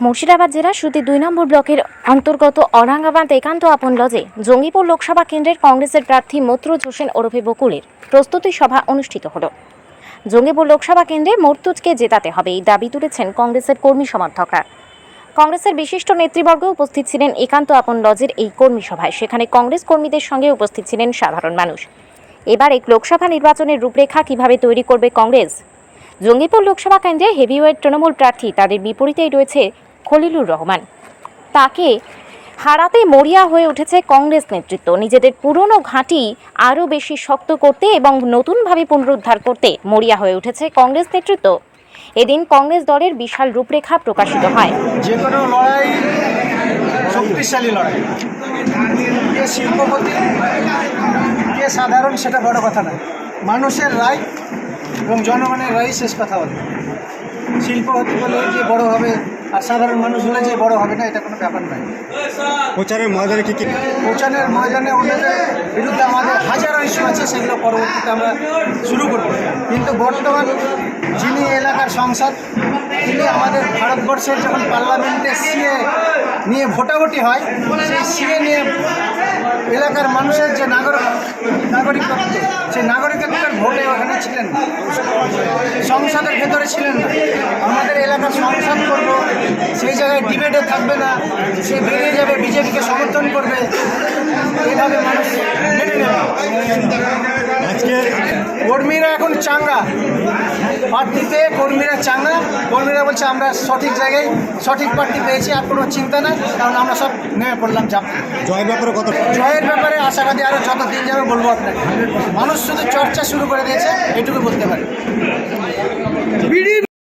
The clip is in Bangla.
মুর্শিদাবাদ জেলার সুতি ২ নম্বর ব্লকের অন্তর্গত অরাঙ্গাবাদ একান্ত আপন লজে জঙ্গিপুর লোকসভা কেন্দ্রের কংগ্রেসের প্রার্থী মতরুজ হোসেন ওরফে বকুলের প্রস্তুতি সভা অনুষ্ঠিত হল। জঙ্গিপুর লোকসভা কেন্দ্রে মর্তুজকে জেতাতে হবে এই দাবি তুলেছেন কংগ্রেসের কর্মী সমর্থকরা। কংগ্রেসের বিশিষ্ট নেতৃবর্গ উপস্থিত ছিলেন একান্ত আপন লজের এই কর্মী সভায়। সেখানে কংগ্রেস কর্মীদের সঙ্গে উপস্থিত ছিলেন সাধারণ মানুষ। এবার এক লোকসভা নির্বাচনের রূপরেখা কিভাবে তৈরি করবে কংগ্রেস। জঙ্গিপুর লোকসভা কেন্দ্রে হেভিওয়েট তৃণমূল প্রার্থী, তাদের বিপরীতেই রয়েছে খলিলুর রহমান। তাকে হারাতে মরিয়া হয়ে উঠেছে কংগ্রেস নেতৃত্ব। নিজেদের পুরনো ঘাঁটি আরও বেশি শক্ত করতে এবং নতুনভাবে পুনরুদ্ধার করতে মরিয়া হয়ে উঠেছে কংগ্রেস নেতৃত্ব। এদিন কংগ্রেস দলের বিশাল রূপরেখা প্রকাশিত হয়। যে কোনো লড়াই শক্তিশালী লড়াই, কে শিল্পপতি কে সাধারণ সেটা বড় কথা না, মানুষের রায় এবং জনগণের রায় শেষ কথা বলে। শিল্পপতি বলে যে বড় হবে আর সাধারণ মানুষ হলে যে বড় হবে না, এটা কোনো ব্যাপার নয়। প্রচারের ময়দানে কি প্রচারের ময়দানে ওদের বিরুদ্ধে আমাদের হাজারো ইস্যু আছে, সেগুলো পরবর্তীতে আমরা শুরু করব। কিন্তু বর্তমান যিনি এলাকার সংসদ, তিনি আমাদের ভারতবর্ষের যখন পার্লামেন্টে সিএ নিয়ে ভোটাভুটি হয়, সেই সিএ নিয়ে এলাকার মানুষের যে নাগরিকত্ব, সেই নাগরিকত্বের ভোটে ওখানে ছিলেন না, সংসদের ভেতরে ছিলেন না। আমাদের এলাকার সংসদ করব, সেই জায়গায় ডিবেটে থাকবে না, সে বেরিয়ে যাবে, বিজেপিকে সমর্থন করবে, এইভাবে মানুষ মেনে নেবে। আজকে কর্মীরা এখন চাঙ্গা, প্রার্থীতে কর্মীরা চাঙ্গা। কর্মীরা বলছে আমরা সঠিক জায়গায় সঠিক প্রার্থী পেয়েছি, আর কোনো চিন্তা নাই, কারণ আমরা সব নেমে পড়লাম চাপ। জয়ের ব্যাপারে কত জয়ের ব্যাপারে আশাবাদী, আরও যত দিন যাবে বলবো আপনাকে। মানুষ শুধু চর্চা শুরু করে দিয়েছে, এটুকু বলতে পারে।